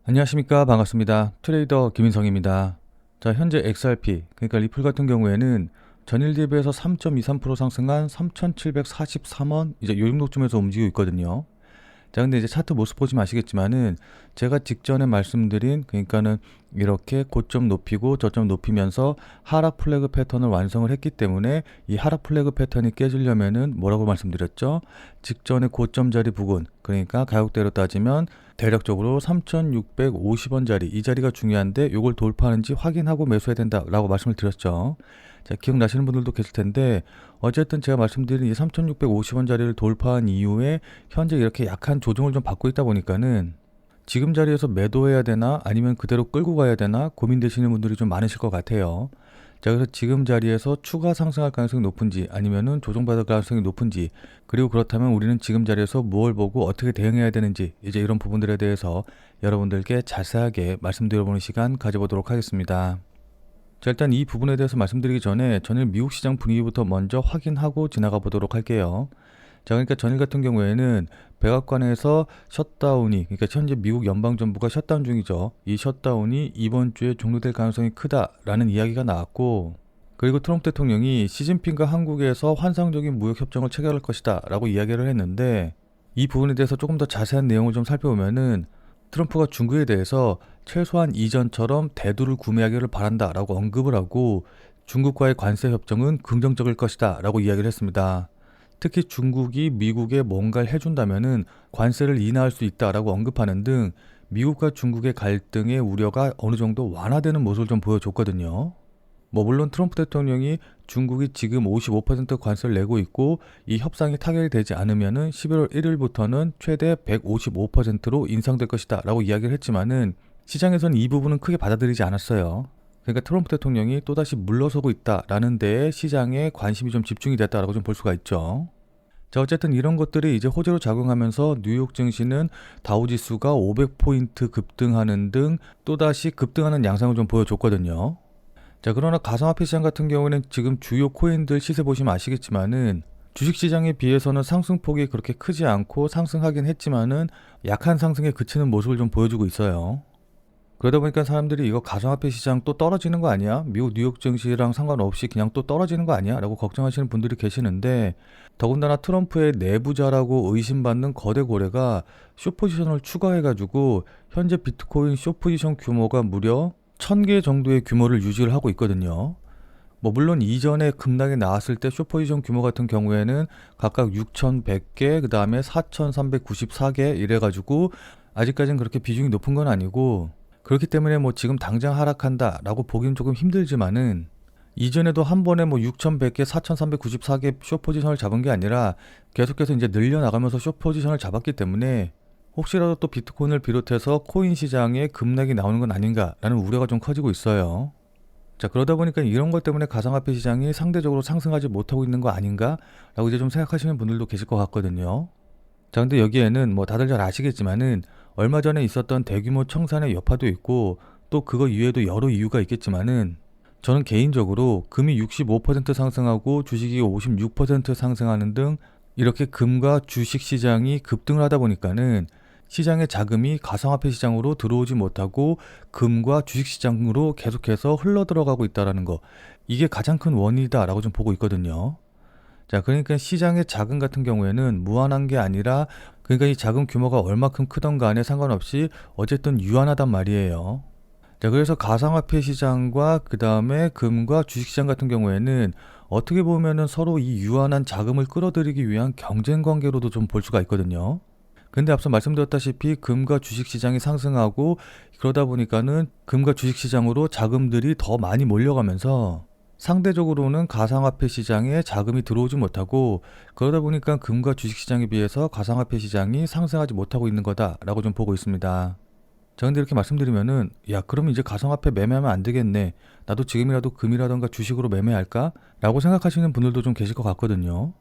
안녕하십니까. 반갑습니다. 트레이더 김인성입니다. 자, 현재 XRP, 그러니까 리플 같은 경우에는 전일 대비해서 3.23% 상승한 3,743원, 이제 요 정도쯤에서 움직이고 있거든요. 자, 근데 이제 차트 모습 보시면 아시겠지만은 제가 직전에 말씀드린, 그러니까는 이렇게 고점 높이고 저점 높이면서 하락 플래그 패턴을 완성을 했기 때문에 이 하락 플래그 패턴이 깨지려면은 뭐라고 말씀드렸죠? 직전에 고점 자리 부근, 그러니까 가격대로 따지면 대략적으로 3,650원짜리 이 자리가 중요한데 요걸 돌파하는지 확인하고 매수해야 된다라고 말씀을 드렸죠. 자, 기억나시는 분들도 계실 텐데 어쨌든 제가 말씀드린 이 3,650원짜리를 돌파한 이후에 현재 이렇게 약한 조정을 좀 받고 있다 보니까는 지금 자리에서 매도해야 되나 아니면 그대로 끌고 가야 되나 고민되시는 분들이 좀 많으실 것 같아요. 자, 그래서 지금 자리에서 추가 상승할 가능성이 높은지 아니면은 조정받을 가능성이 높은지, 그리고 그렇다면 우리는 지금 자리에서 무엇을 보고 어떻게 대응해야 되는지, 이제 이런 부분들에 대해서 여러분들께 자세하게 말씀드려보는 시간 가져보도록 하겠습니다. 자, 일단 이 부분에 대해서 말씀드리기 전에 전일 미국 시장 분위기부터 먼저 확인하고 지나가 보도록 할게요. 자, 그러니까 전일 같은 경우에는 백악관에서 셧다운이, 그러니까 현재 미국 연방정부가 셧다운 중이죠. 이 셧다운이 이번 주에 종료될 가능성이 크다라는 이야기가 나왔고, 그리고 트럼프 대통령이 시진핑과 한국에서 환상적인 무역 협정을 체결할 것이다 라고 이야기를 했는데, 이 부분에 대해서 조금 더 자세한 내용을 좀 살펴보면은 트럼프가 중국에 대해서 최소한 이전처럼 대두를 구매하기를 바란다 라고 언급을 하고, 중국과의 관세 협정은 긍정적일 것이다 라고 이야기를 했습니다. 특히 중국이 미국에 뭔가를 해준다면은 관세를 인하할 수 있다라고 언급하는 등 미국과 중국의 갈등의 우려가 어느 정도 완화되는 모습을 좀 보여줬거든요. 뭐 물론 트럼프 대통령이 중국이 지금 55% 관세를 내고 있고 이 협상이 타결이 되지 않으면은 11월 1일부터는 최대 155%로 인상될 것이다 라고 이야기를 했지만은 시장에서는 이 부분은 크게 받아들이지 않았어요. 그러니까 트럼프 대통령이 또다시 물러서고 있다라는 데에 시장에 관심이 좀 집중이 됐다라고 좀 볼 수가 있죠. 자, 어쨌든 이런 것들이 이제 호재로 작용하면서 뉴욕 증시는 다우지수가 500포인트 급등하는 등 또다시 급등하는 양상을 좀 보여줬거든요. 자, 그러나 가상화폐 시장 같은 경우에는 지금 주요 코인들 시세 보시면 아시겠지만은 주식시장에 비해서는 상승폭이 그렇게 크지 않고 상승하긴 했지만은 약한 상승에 그치는 모습을 좀 보여주고 있어요. 그러다 보니까 사람들이 이거 가상화폐 시장 또 떨어지는 거 아니야? 미국 뉴욕 증시랑 상관없이 그냥 또 떨어지는 거 아니야? 라고 걱정하시는 분들이 계시는데, 더군다나 트럼프의 내부자라고 의심받는 거대 고래가 숏포지션을 추가해가지고 현재 비트코인 숏포지션 규모가 무려 1,000개 정도의 규모를 유지를 하고 있거든요. 뭐 물론 이전에 급락이 나왔을 때 숏포지션 규모 같은 경우에는 각각 6,100개, 그 다음에 4,394개 이래가지고 아직까지는 그렇게 비중이 높은 건 아니고, 그렇기 때문에 뭐 지금 당장 하락한다 라고 보기는 조금 힘들지만은 이전에도 한 번에 뭐 6,100개, 4,394개 숏포지션을 잡은 게 아니라 계속해서 이제 늘려나가면서 숏포지션을 잡았기 때문에 혹시라도 또 비트코인을 비롯해서 코인 시장에 급락이 나오는 건 아닌가라는 우려가 좀 커지고 있어요. 자, 그러다 보니까 이런 것 때문에 가상화폐 시장이 상대적으로 상승하지 못하고 있는 거 아닌가라고 이제 좀 생각하시는 분들도 계실 것 같거든요. 자, 근데 여기에는 뭐 다들 잘 아시겠지만은 얼마 전에 있었던 대규모 청산의 여파도 있고 또 그거 이외에도 여러 이유가 있겠지만은 저는 개인적으로 금이 65% 상승하고 주식이 56% 상승하는 등 이렇게 금과 주식 시장이 급등을 하다 보니까는 시장의 자금이 가상화폐 시장으로 들어오지 못하고 금과 주식 시장으로 계속해서 흘러 들어가고 있다라는 거, 이게 가장 큰 원인이다라고 좀 보고 있거든요. 자, 그러니까 시장의 자금 같은 경우에는 무한한 게 아니라, 그러니까 이 자금 규모가 얼마큼 크던 간에 상관없이 어쨌든 유한하단 말이에요. 자, 그래서 가상화폐 시장과 그 다음에 금과 주식시장 같은 경우에는 어떻게 보면은 서로 이 유한한 자금을 끌어들이기 위한 경쟁 관계로도 좀 볼 수가 있거든요. 근데 앞서 말씀드렸다시피 금과 주식시장이 상승하고 그러다 보니까는 금과 주식시장으로 자금들이 더 많이 몰려가면서 상대적으로는 가상화폐 시장에 자금이 들어오지 못하고, 그러다 보니까 금과 주식시장에 비해서 가상화폐 시장이 상승하지 못하고 있는 거다라고 좀 보고 있습니다. 자, 근데 이렇게 말씀드리면은 야, 그럼 이제 가상화폐 매매하면 안 되겠네, 나도 지금이라도 금이라던가 주식으로 매매할까? 라고 생각하시는 분들도 좀 계실 것 같거든요.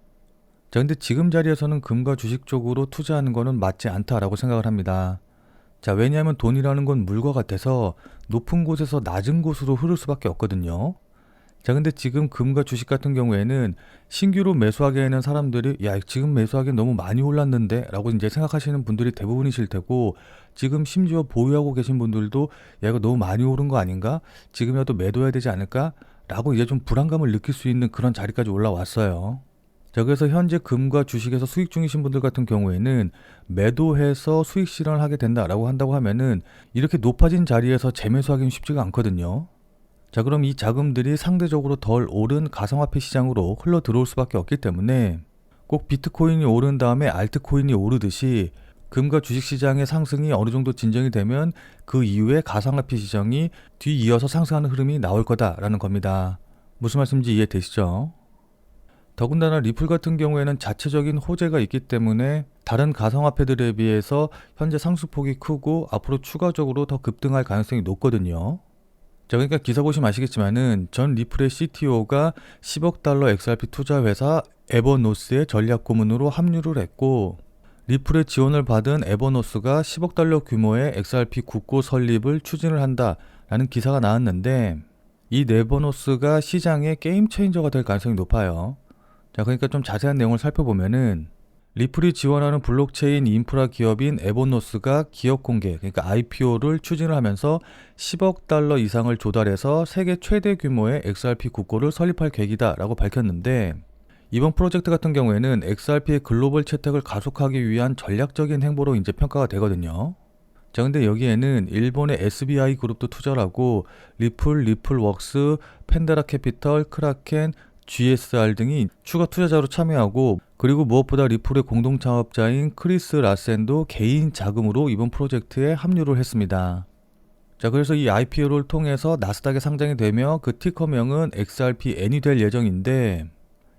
자, 근데 지금 자리에서는 금과 주식 쪽으로 투자하는 거는 맞지 않다라고 생각을 합니다. 자, 왜냐하면 돈이라는 건 물과 같아서 높은 곳에서 낮은 곳으로 흐를 수밖에 없거든요. 자, 근데 지금 금과 주식 같은 경우에는 신규로 매수하기에는 사람들이 야, 지금 매수하기엔 너무 많이 올랐는데 라고 이제 생각하시는 분들이 대부분이실 테고, 지금 심지어 보유하고 계신 분들도 야, 이거 너무 많이 오른 거 아닌가? 지금이라도 매도해야 되지 않을까? 라고 이제 좀 불안감을 느낄 수 있는 그런 자리까지 올라왔어요. 자, 그래서 현재 금과 주식에서 수익 중이신 분들 같은 경우에는 매도해서 수익 실현을 하게 된다라고 한다고 하면은 이렇게 높아진 자리에서 재매수하기는 쉽지가 않거든요. 자, 그럼 이 자금들이 상대적으로 덜 오른 가상화폐 시장으로 흘러 들어올 수밖에 없기 때문에 꼭 비트코인이 오른 다음에 알트코인이 오르듯이 금과 주식 시장의 상승이 어느 정도 진정이 되면 그 이후에 가상화폐 시장이 뒤이어서 상승하는 흐름이 나올 거다라는 겁니다. 무슨 말씀인지 이해되시죠? 더군다나 리플 같은 경우에는 자체적인 호재가 있기 때문에 다른 가상화폐들에 비해서 현재 상승폭이 크고 앞으로 추가적으로 더 급등할 가능성이 높거든요. 자, 그러니까 기사 보시면 아시겠지만은 전 리플의 CTO가 10억 달러 XRP 투자 회사 에버노스의 전략 고문으로 합류를 했고, 리플의 지원을 받은 에버노스가 10억 달러 규모의 XRP 국고 설립을 추진을 한다라는 기사가 나왔는데, 이 에버노스가 시장의 게임 체인저가 될 가능성이 높아요. 자, 그러니까 좀 자세한 내용을 살펴보면은 리플이 지원하는 블록체인 인프라 기업인 에버노스가 기업 공개, 그러니까 IPO를 추진을 하면서 10억 달러 이상을 조달해서 세계 최대 규모의 XRP 국고를 설립할 계획이다라고 밝혔는데, 이번 프로젝트 같은 경우에는 XRP의 글로벌 채택을 가속하기 위한 전략적인 행보로 이제 평가가 되거든요. 자, 근데 여기에는 일본의 SBI 그룹도 투자를 하고 리플, 리플웍스, 펜데라 캐피털, 크라켄, GSR 등이 추가 투자자로 참여하고, 그리고 무엇보다 리플의 공동 창업자인 크리스 라센도 개인 자금으로 이번 프로젝트에 합류를 했습니다. 자, 그래서 이 IPO를 통해서 나스닥에 상장이 되며 그 티커명은 XRPN이 될 예정인데,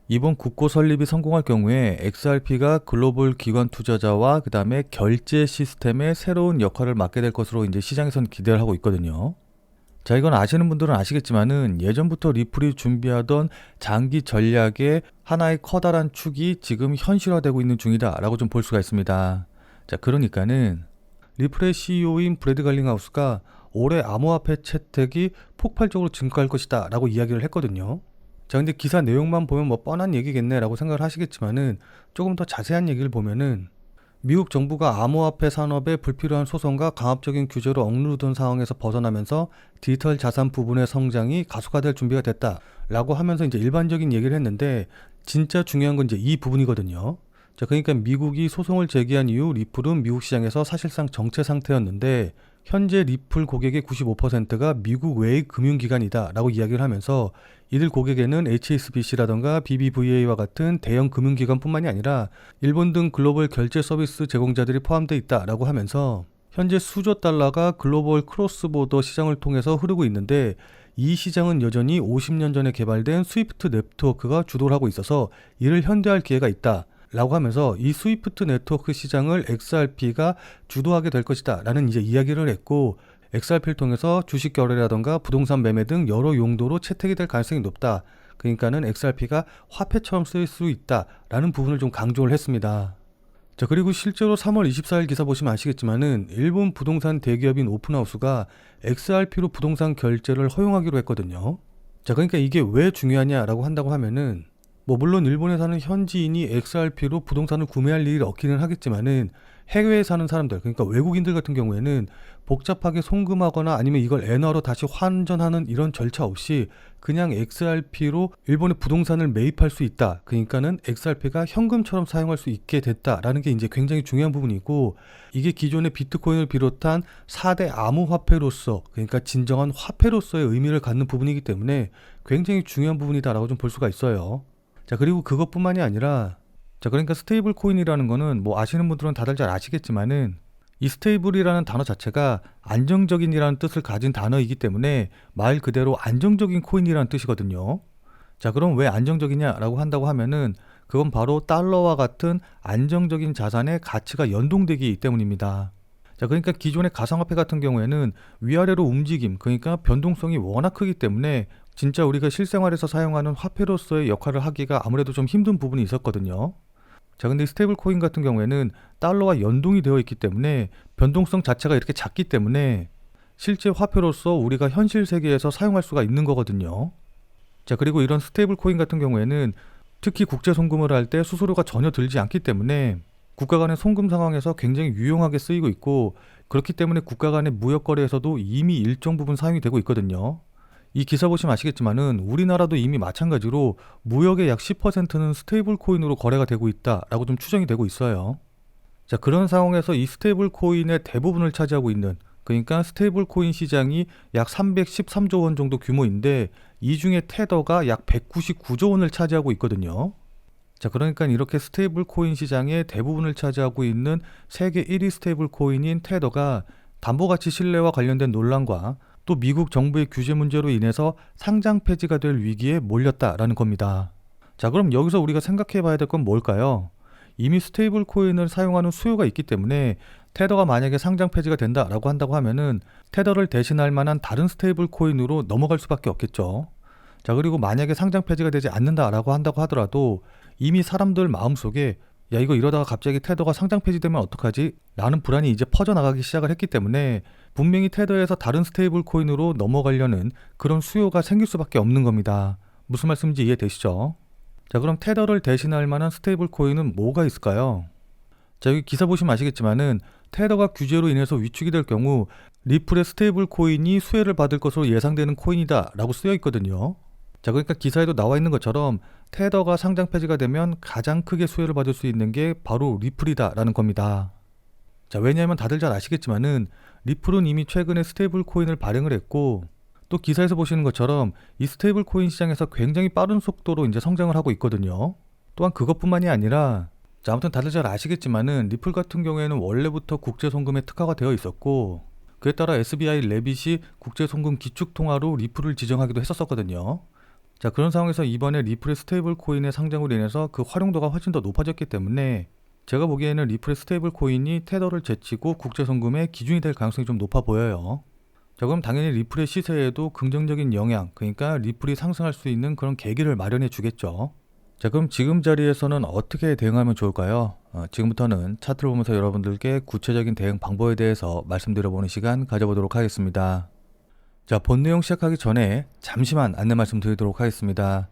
이번 국고 설립이 성공할 경우에 XRP가 글로벌 기관 투자자와 그 다음에 결제 시스템의 새로운 역할을 맡게 될 것으로 이제 시장에선 기대를 하고 있거든요. 자, 이건 아시는 분들은 아시겠지만은 예전부터 리플이 준비하던 장기 전략의 하나의 커다란 축이 지금 현실화되고 있는 중이다라고 좀 볼 수가 있습니다. 자, 그러니까는 리플의 CEO인 브래드 갈링하우스가 올해 암호화폐 채택이 폭발적으로 증가할 것이다 라고 이야기를 했거든요. 자, 근데 기사 내용만 보면 뭐 뻔한 얘기겠네 라고 생각을 하시겠지만은 조금 더 자세한 얘기를 보면은 미국 정부가 암호화폐 산업에 불필요한 소송과 강압적인 규제로 억누르던 상황에서 벗어나면서 디지털 자산 부분의 성장이 가속화될 준비가 됐다라고 하면서 이제 일반적인 얘기를 했는데, 진짜 중요한 건 이제 이 부분이거든요. 자, 그러니까 미국이 소송을 제기한 이후 리플은 미국 시장에서 사실상 정체 상태였는데, 현재 리플 고객의 95%가 미국 외의 금융기관이다 라고 이야기를 하면서 이들 고객에는 HSBC라던가 BBVA와 같은 대형 금융기관뿐만이 아니라 일본 등 글로벌 결제 서비스 제공자들이 포함되어 있다라고 하면서 현재 수조 달러가 글로벌 크로스보더 시장을 통해서 흐르고 있는데, 이 시장은 여전히 50년 전에 개발된 스위프트 네트워크가 주도를 하고 있어서 이를 현대화할 기회가 있다 라고 하면서 이 스위프트 네트워크 시장을 XRP가 주도하게 될 것이다 라는 이제 이야기를 했고, XRP를 통해서 주식 거래라던가 부동산 매매 등 여러 용도로 채택이 될 가능성이 높다. 그러니까는 XRP가 화폐처럼 쓰일 수 있다 라는 부분을 좀 강조를 했습니다. 자, 그리고 실제로 3월 24일 기사 보시면 아시겠지만은 일본 부동산 대기업인 오픈하우스가 XRP로 부동산 결제를 허용하기로 했거든요. 자, 그러니까 이게 왜 중요하냐라고 한다고 하면은 물론 일본에 사는 현지인이 XRP로 부동산을 구매할 일이 없기는 하겠지만은 해외에 사는 사람들, 그러니까 외국인들 같은 경우에는 복잡하게 송금하거나 아니면 이걸 엔화로 다시 환전하는 이런 절차 없이 그냥 XRP로 일본의 부동산을 매입할 수 있다. 그러니까는 XRP가 현금처럼 사용할 수 있게 됐다라는 게 이제 굉장히 중요한 부분이고, 이게 기존의 비트코인을 비롯한 4대 암호화폐로서, 그러니까 진정한 화폐로서의 의미를 갖는 부분이기 때문에 굉장히 중요한 부분이다라고 좀 볼 수가 있어요. 자, 그리고 그것뿐만이 아니라, 자, 그러니까 스테이블 코인이라는 거는 뭐 아시는 분들은 다들 잘 아시겠지만은 이 스테이블이라는 단어 자체가 안정적인이라는 뜻을 가진 단어이기 때문에 말 그대로 안정적인 코인이라는 뜻이거든요. 자, 그럼 왜 안정적이냐라고 한다고 하면은 그건 바로 달러와 같은 안정적인 자산의 가치가 연동되기 때문입니다. 자, 그러니까 기존의 가상화폐 같은 경우에는 위아래로 움직임, 그러니까 변동성이 워낙 크기 때문에 진짜 우리가 실생활에서 사용하는 화폐로서의 역할을 하기가 아무래도 좀 힘든 부분이 있었거든요. 자, 근데 스테이블 코인 같은 경우에는 달러와 연동이 되어 있기 때문에 변동성 자체가 이렇게 작기 때문에 실제 화폐로서 우리가 현실 세계에서 사용할 수가 있는 거거든요. 자, 그리고 이런 스테이블 코인 같은 경우에는 특히 국제 송금을 할 때 수수료가 전혀 들지 않기 때문에 국가 간의 송금 상황에서 굉장히 유용하게 쓰이고 있고, 그렇기 때문에 국가 간의 무역 거래에서도 이미 일정 부분 사용이 되고 있거든요. 이 기사 보시면 아시겠지만은 우리나라도 이미 마찬가지로 무역의 약 10%는 스테이블 코인으로 거래가 되고 있다라고 좀 추정이 되고 있어요. 자, 그런 상황에서 이 스테이블 코인의 대부분을 차지하고 있는, 그러니까 스테이블 코인 시장이 약 313조 원 정도 규모인데 이 중에 테더가 약 199조 원을 차지하고 있거든요. 자, 그러니까 이렇게 스테이블 코인 시장의 대부분을 차지하고 있는 세계 1위 스테이블 코인인 테더가 담보가치 신뢰와 관련된 논란과 또 미국 정부의 규제 문제로 인해서 상장 폐지가 될 위기에 몰렸다라는 겁니다. 자, 그럼 여기서 우리가 생각해 봐야 될 건 뭘까요? 이미 스테이블 코인을 사용하는 수요가 있기 때문에 테더가 만약에 상장 폐지가 된다라고 한다고 하면은 테더를 대신할 만한 다른 스테이블 코인으로 넘어갈 수밖에 없겠죠. 자, 그리고 만약에 상장 폐지가 되지 않는다라고 한다고 하더라도 이미 사람들 마음속에 야, 이거 이러다가 갑자기 테더가 상장 폐지되면 어떡하지? 라는 불안이 이제 퍼져나가기 시작을 했기 때문에 분명히 테더에서 다른 스테이블 코인으로 넘어가려는 그런 수요가 생길 수밖에 없는 겁니다. 무슨 말씀인지 이해되시죠? 자, 그럼 테더를 대신할 만한 스테이블 코인은 뭐가 있을까요? 자, 여기 기사 보시면 아시겠지만은 테더가 규제로 인해서 위축이 될 경우 리플의 스테이블 코인이 수혜를 받을 것으로 예상되는 코인이다 라고 쓰여 있거든요. 자, 그러니까 기사에도 나와 있는 것처럼 테더가 상장 폐지가 되면 가장 크게 수혜를 받을 수 있는 게 바로 리플이다 라는 겁니다. 자, 왜냐하면 다들 잘 아시겠지만은 리플은 이미 최근에 스테이블 코인을 발행을 했고, 또 기사에서 보시는 것처럼 이 스테이블 코인 시장에서 굉장히 빠른 속도로 이제 성장을 하고 있거든요. 또한 그것뿐만이 아니라, 자, 아무튼 다들 잘 아시겠지만은 리플 같은 경우에는 원래부터 국제 송금에 특화가 되어 있었고, 그에 따라 SBI 레빗이 국제 송금 기축 통화로 리플을 지정하기도 했었거든요. 자, 그런 상황에서 이번에 리플의 스테이블 코인의 상장으로 인해서 그 활용도가 훨씬 더 높아졌기 때문에 제가 보기에는 리플의 스테이블 코인이 테더를 제치고 국제 송금의 기준이 될 가능성이 좀 높아 보여요. 자, 그럼 당연히 리플의 시세에도 긍정적인 영향, 그러니까 리플이 상승할 수 있는 그런 계기를 마련해 주겠죠. 자, 그럼 지금 자리에서는 어떻게 대응하면 좋을까요? 지금부터는 차트를 보면서 여러분들께 구체적인 대응 방법에 대해서 말씀드려보는 시간 가져보도록 하겠습니다. 자, 본 내용 시작하기 전에 잠시만 안내 말씀 드리도록 하겠습니다.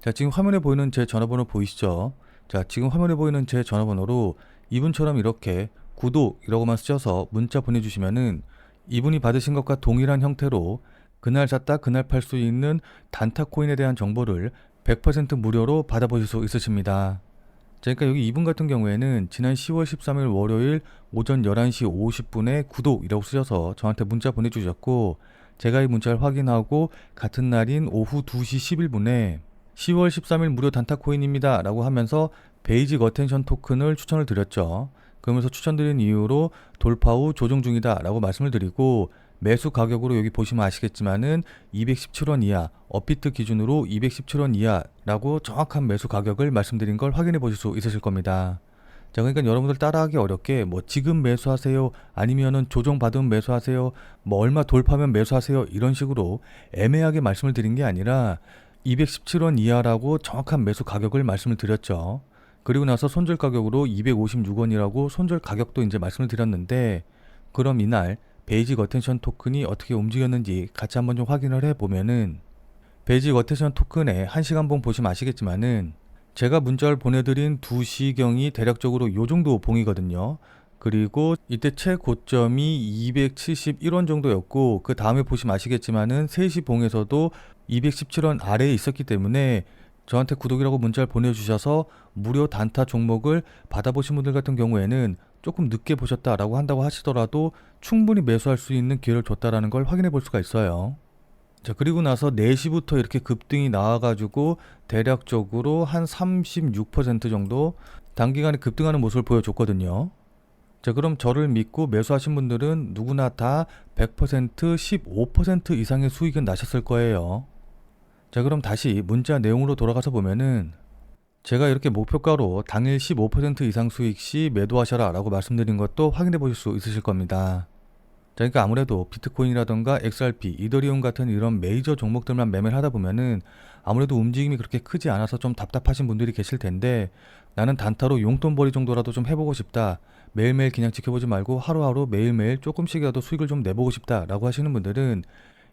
자, 지금 화면에 보이는 제 전화번호 보이시죠? 자, 지금 화면에 보이는 제 전화번호로 이분처럼 이렇게 구독이라고만 쓰셔서 문자 보내주시면은 이분이 받으신 것과 동일한 형태로 그날 샀다 그날 팔 수 있는 단타 코인에 대한 정보를 100% 무료로 받아보실 수 있으십니다. 자, 그러니까 여기 이분 같은 경우에는 지난 10월 13일 월요일 오전 11시 50분에 구독이라고 쓰셔서 저한테 문자 보내주셨고, 제가 이 문자를 확인하고 같은 날인 오후 2시 11분에 10월 13일 무료 단타 코인입니다 라고 하면서 베이직 어텐션 토큰을 추천을 드렸죠. 그러면서 추천드린 이유로 돌파 후 조정 중이다 라고 말씀을 드리고, 매수 가격으로 여기 보시면 아시겠지만은 217원 이하, 업비트 기준으로 217원 이하라고 정확한 매수 가격을 말씀드린 걸 확인해 보실 수 있으실 겁니다. 자, 그러니까 여러분들 따라하기 어렵게 뭐 지금 매수하세요, 아니면은 조정 받으면 매수하세요, 뭐 얼마 돌파면 매수하세요, 이런 식으로 애매하게 말씀을 드린 게 아니라 217원 이하라고 정확한 매수 가격을 말씀을 드렸죠. 그리고 나서 손절 가격으로 256원이라고 손절 가격도 이제 말씀을 드렸는데, 그럼 이날 베이직 어텐션 토큰이 어떻게 움직였는지 같이 한번 좀 확인을 해보면은, 베이직 어텐션 토큰의 1시간봉 보시면 아시겠지만은 제가 문자를 보내드린 2시경이 대략적으로 요 정도 봉이거든요. 그리고 이때 최고점이 271원 정도였고, 그 다음에 보시면 아시겠지만은 3시 봉에서도 217원 아래에 있었기 때문에 저한테 구독이라고 문자를 보내주셔서 무료 단타 종목을 받아보신 분들 같은 경우에는 조금 늦게 보셨다라고 한다고 하시더라도 충분히 매수할 수 있는 기회를 줬다라는 걸 확인해 볼 수가 있어요. 자, 그리고 나서 4시부터 이렇게 급등이 나와가지고 대략적으로 한 36% 정도 단기간에 급등하는 모습을 보여줬거든요. 자, 그럼 저를 믿고 매수하신 분들은 누구나 다 100%, 15% 이상의 수익은 나셨을 거예요. 자, 그럼 다시 문자 내용으로 돌아가서 보면은 제가 이렇게 목표가로 당일 15% 이상 수익 시 매도하셔라 라고 말씀드린 것도 확인해 보실 수 있으실 겁니다. 자, 그러니까 아무래도 비트코인이라던가 XRP, 이더리움 같은 이런 메이저 종목들만 매매를 하다 보면은 아무래도 움직임이 그렇게 크지 않아서 좀 답답하신 분들이 계실 텐데, 나는 단타로 용돈벌이 정도라도 좀 해보고 싶다, 매일매일 그냥 지켜보지 말고 하루하루 매일매일 조금씩이라도 수익을 좀 내보고 싶다 라고 하시는 분들은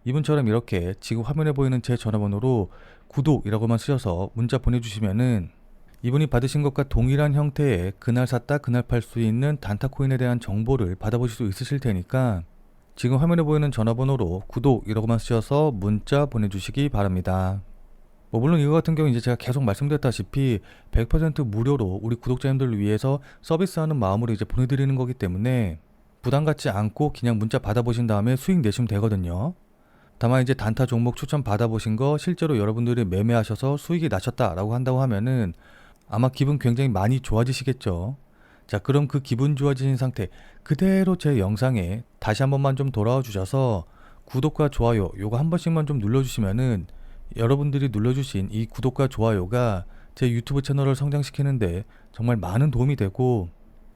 이분처럼 이렇게 지금 화면에 보이는 제 전화번호로 구독이라고만 쓰셔서 문자 보내주시면은 이분이 받으신 것과 동일한 형태의 그날 샀다 그날 팔 수 있는 단타코인에 대한 정보를 받아보실 수 있으실 테니까 지금 화면에 보이는 전화번호로 구독이라고만 쓰셔서 문자 보내주시기 바랍니다. 물론 이거 같은 경우 이제 제가 계속 말씀드렸다시피 100% 무료로 우리 구독자님들을 위해서 서비스하는 마음으로 이제 보내드리는 거기 때문에 부담 갖지 않고 그냥 문자 받아보신 다음에 수익 내시면 되거든요. 다만 이제 단타 종목 추천 받아보신 거 실제로 여러분들이 매매하셔서 수익이 나셨다라고 한다고 하면은 아마 기분 굉장히 많이 좋아지시겠죠. 자, 그럼 그 기분 좋아지신 상태 그대로 제 영상에 다시 한 번만 좀 돌아와 주셔서 구독과 좋아요 요거 한 번씩만 좀 눌러주시면은 여러분들이 눌러주신 이 구독과 좋아요가 제 유튜브 채널을 성장시키는데 정말 많은 도움이 되고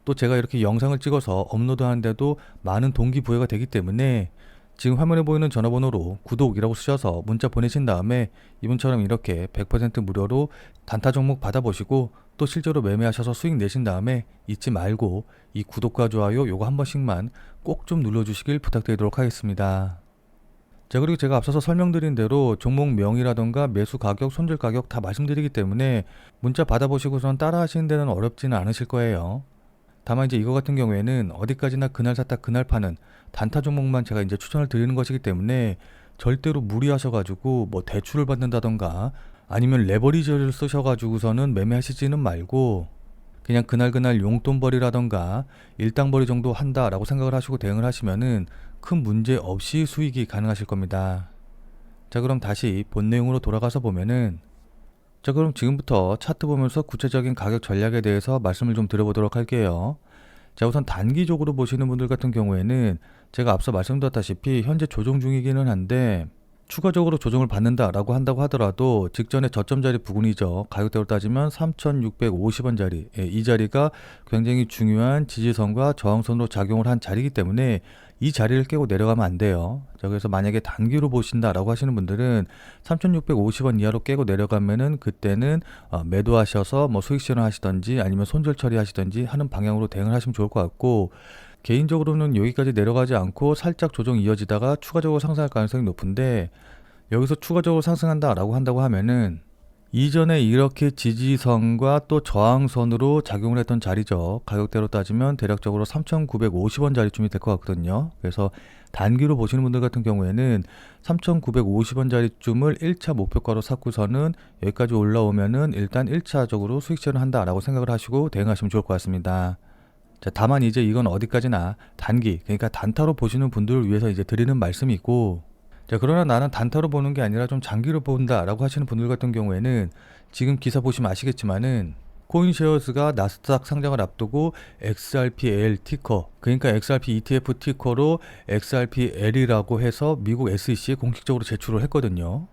또 제가 이렇게 영상을 찍어서 업로드하는데도 많은 동기부여가 되기 때문에 지금 화면에 보이는 전화번호로 구독이라고 쓰셔서 문자 보내신 다음에 이분처럼 이렇게 100% 무료로 단타 종목 받아보시고 또 실제로 매매하셔서 수익 내신 다음에 잊지 말고 이 구독과 좋아요 요거 한 번씩만 꼭 좀 눌러주시길 부탁드리도록 하겠습니다. 자, 그리고 제가 앞서서 설명드린 대로 종목명이라던가 매수 가격, 손절 가격 다 말씀드리기 때문에 문자 받아보시고선 따라 하시는 데는 어렵지는 않으실 거예요. 다만 이제 이거 같은 경우에는 어디까지나 그날 샀다 그날 파는 단타 종목만 제가 이제 추천을 드리는 것이기 때문에 절대로 무리하셔가지고 뭐 대출을 받는다던가 아니면 레버리지를 쓰셔가지고서는 매매하시지는 말고 그냥 그날 용돈벌이라던가 일당벌이 정도 한다라고 생각을 하시고 대응을 하시면은 큰 문제 없이 수익이 가능하실 겁니다. 자, 그럼 다시 본 내용으로 돌아가서 보면은 자, 그럼 지금부터 차트 보면서 구체적인 가격 전략에 대해서 말씀을 좀 드려보도록 할게요. 자, 우선 단기적으로 보시는 분들 같은 경우에는 제가 앞서 말씀드렸다시피 현재 조정 중이기는 한데 추가적으로 조정을 받는다라고 한다고 하더라도 직전에 저점 자리 부근이죠. 가격대로 따지면 3,650원 자리. 이 자리가 굉장히 중요한 지지선과 저항선으로 작용을 한 자리이기 때문에 이 자리를 깨고 내려가면 안 돼요. 자, 그래서 만약에 단기로 보신다라고 하시는 분들은 3,650원 이하로 깨고 내려가면은 그때는 매도하셔서 뭐 수익 실현하시던지 아니면 손절 처리하시던지 하는 방향으로 대응을 하시면 좋을 것 같고 개인적으로는 여기까지 내려가지 않고 살짝 조정 이어지다가 추가적으로 상승할 가능성이 높은데 여기서 추가적으로 상승한다라고 한다고 하면은 이전에 이렇게 지지선과 또 저항선으로 작용을 했던 자리죠. 가격대로 따지면 대략적으로 3,950원 자리쯤이 될 것 같거든요. 그래서 단기로 보시는 분들 같은 경우에는 3,950원 자리쯤을 1차 목표가로 삼고서는 여기까지 올라오면은 일단 1차적으로 수익 실현을 한다라고 생각을 하시고 대응하시면 좋을 것 같습니다. 자, 다만 이제 이건 어디까지나 단기, 그러니까 단타로 보시는 분들을 위해서 이제 드리는 말씀이고, 자, 그러나 나는 단타로 보는 게 아니라 좀 장기로 본다라고 하시는 분들 같은 경우에는 지금 기사 보시면 아시겠지만은 코인쉐어스가 나스닥 상장을 앞두고 XRPL 티커, 그러니까 XRP ETF 티커로 XRPL이라고 해서 미국 SEC에 공식적으로 제출을 했거든요.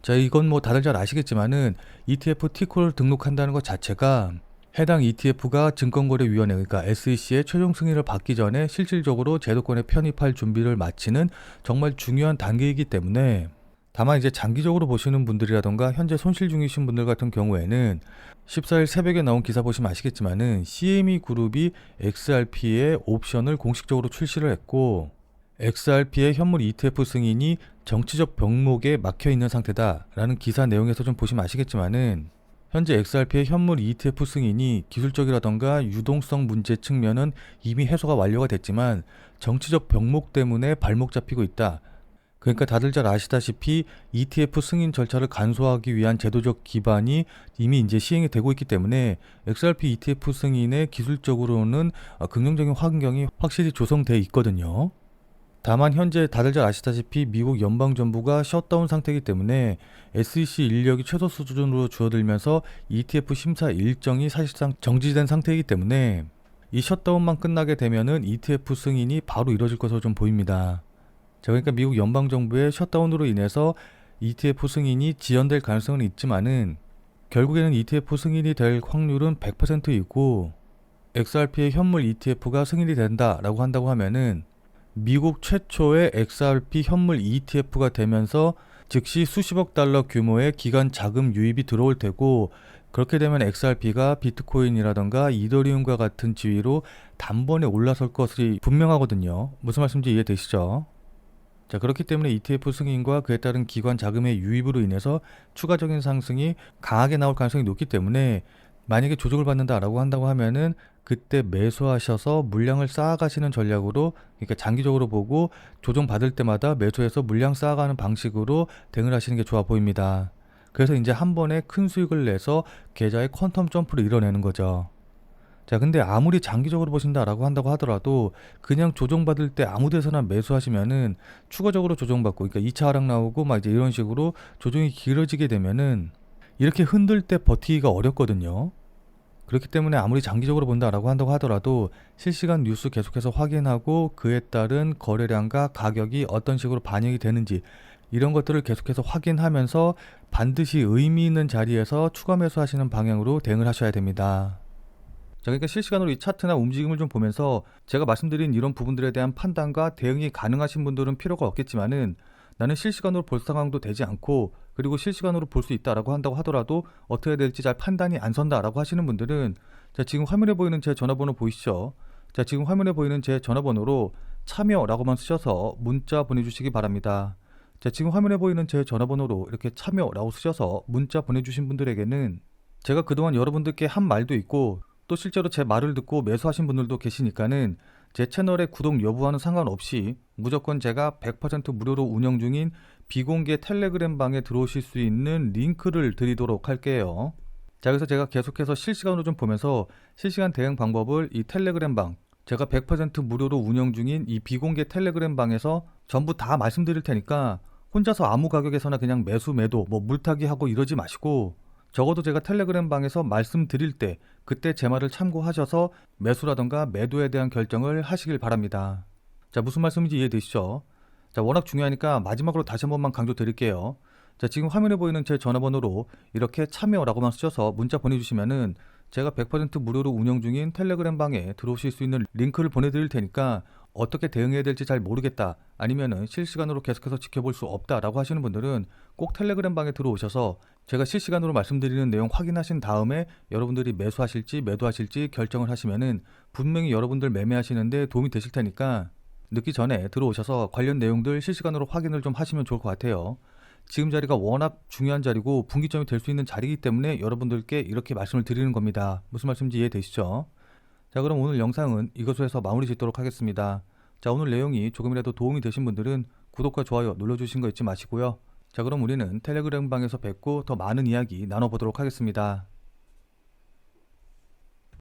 자, 이건 뭐 다들 잘 아시겠지만은 ETF 티커를 등록한다는 것 자체가 해당 ETF가 증권거래위원회 그러니까 SEC의 최종 승인을 받기 전에 실질적으로 제도권에 편입할 준비를 마치는 정말 중요한 단계이기 때문에 다만 이제 장기적으로 보시는 분들이라던가 현재 손실 중이신 분들 같은 경우에는 14일 새벽에 나온 기사 보시면 아시겠지만은 CME 그룹이 XRP의 옵션을 공식적으로 출시를 했고 XRP의 현물 ETF 승인이 정치적 병목에 막혀 있는 상태다라는 기사 내용에서 좀 보시면 아시겠지만은 현재 XRP의 현물 ETF 승인이 기술적이라던가 유동성 문제 측면은 이미 해소가 완료가 됐지만 정치적 병목 때문에 발목 잡히고 있다. 그러니까 다들 잘 아시다시피 ETF 승인 절차를 간소화하기 위한 제도적 기반이 이미 이제 시행이 되고 있기 때문에 XRP ETF 승인의 기술적으로는 긍정적인 환경이 확실히 조성돼 있거든요. 다만 현재 다들 잘 아시다시피 미국 연방정부가 셧다운 상태이기 때문에 SEC 인력이 최소 수준으로 줄어들면서 ETF 심사 일정이 사실상 정지된 상태이기 때문에 이 셧다운만 끝나게 되면은 ETF 승인이 바로 이루어질 것으로 좀 보입니다. 자, 그러니까 미국 연방정부의 셧다운으로 인해서 ETF 승인이 지연될 가능성은 있지만은 결국에는 ETF 승인이 될 확률은 100%이고 XRP의 현물 ETF가 승인이 된다라고 한다고 하면은 미국 최초의 XRP 현물 ETF가 되면서 즉시 수십억 달러 규모의 기관 자금 유입이 들어올 테고 그렇게 되면 XRP가 비트코인이라던가 이더리움과 같은 지위로 단번에 올라설 것이 분명하거든요. 무슨 말씀인지 이해되시죠? 자, 그렇기 때문에 ETF 승인과 그에 따른 기관 자금의 유입으로 인해서 추가적인 상승이 강하게 나올 가능성이 높기 때문에 만약에 조정을 받는다라고 한다고 하면은 그때 매수하셔서 물량을 쌓아가시는 전략으로, 그러니까 장기적으로 보고 조정 받을 때마다 매수해서 물량 쌓아가는 방식으로 대응을 하시는 게 좋아 보입니다. 그래서 이제 한 번에 큰 수익을 내서 계좌의 퀀텀 점프를 이뤄내는 거죠. 자, 근데 아무리 장기적으로 보신다라고 한다고 하더라도 그냥 조정받을 때 아무 데서나 매수하시면은 추가적으로 조정받고, 그러니까 2차 하락 나오고 막 이제 이런 식으로 조정이 길어지게 되면은 이렇게 흔들 때 버티기가 어렵거든요. 그렇기 때문에 아무리 장기적으로 본다라고 한다고 하더라도 실시간 뉴스 계속해서 확인하고 그에 따른 거래량과 가격이 어떤 식으로 반영이 되는지 이런 것들을 계속해서 확인하면서 반드시 의미 있는 자리에서 추가 매수하시는 방향으로 대응을 하셔야 됩니다. 자, 그러니까 실시간으로 이 차트나 움직임을 좀 보면서 제가 말씀드린 이런 부분들에 대한 판단과 대응이 가능하신 분들은 필요가 없겠지만은, 나는 실시간으로 볼 상황도 되지 않고 그리고 실시간으로 볼 수 있다라고 한다고 하더라도 어떻게 해야 될지 잘 판단이 안 선다라고 하시는 분들은, 자, 지금 화면에 보이는 제 전화번호 보이시죠? 자, 지금 화면에 보이는 제 전화번호로 참여라고만 쓰셔서 문자 보내주시기 바랍니다. 자, 지금 화면에 보이는 제 전화번호로 이렇게 참여라고 쓰셔서 문자 보내주신 분들에게는 제가 그동안 여러분들께 한 말도 있고 또 실제로 제 말을 듣고 매수하신 분들도 계시니까는 제 채널의 구독 여부와는 상관없이 무조건 제가 100% 무료로 운영 중인 비공개 텔레그램 방에 들어오실 수 있는 링크를 드리도록 할게요. 자, 그래서 제가 계속해서 실시간으로 좀 보면서 실시간 대응 방법을 이 텔레그램 방, 제가 100% 무료로 운영 중인 이 비공개 텔레그램 방에서 전부 다 말씀드릴 테니까 혼자서 아무 가격에서나 그냥 매수 매도 뭐 물타기 하고 이러지 마시고, 적어도 제가 텔레그램 방에서 말씀드릴 때 그때 제 말을 참고하셔서 매수라던가 매도에 대한 결정을 하시길 바랍니다. 자, 무슨 말씀인지 이해되시죠? 자, 워낙 중요하니까 마지막으로 다시 한 번만 강조 드릴게요. 자, 지금 화면에 보이는 제 전화번호로 이렇게 참여라고만 쓰셔서 문자 보내주시면은 제가 100% 무료로 운영 중인 텔레그램 방에 들어오실 수 있는 링크를 보내드릴 테니까, 어떻게 대응해야 될지 잘 모르겠다, 아니면은 실시간으로 계속해서 지켜볼 수 없다라고 하시는 분들은 꼭 텔레그램 방에 들어오셔서 제가 실시간으로 말씀드리는 내용 확인하신 다음에 여러분들이 매수하실지 매도하실지 결정을 하시면은 분명히 여러분들 매매하시는데 도움이 되실 테니까 늦기 전에 들어오셔서 관련 내용들 실시간으로 확인을 좀 하시면 좋을 것 같아요. 지금 자리가 워낙 중요한 자리고 분기점이 될 수 있는 자리이기 때문에 여러분들께 이렇게 말씀을 드리는 겁니다. 무슨 말씀인지 이해되시죠? 자, 그럼 오늘 영상은 이것으로 해서 마무리 짓도록 하겠습니다. 자, 오늘 내용이 조금이라도 도움이 되신 분들은 구독과 좋아요 눌러주신 거 잊지 마시고요. 자, 그럼 우리는 텔레그램 방에서 뵙고 더 많은 이야기 나눠보도록 하겠습니다.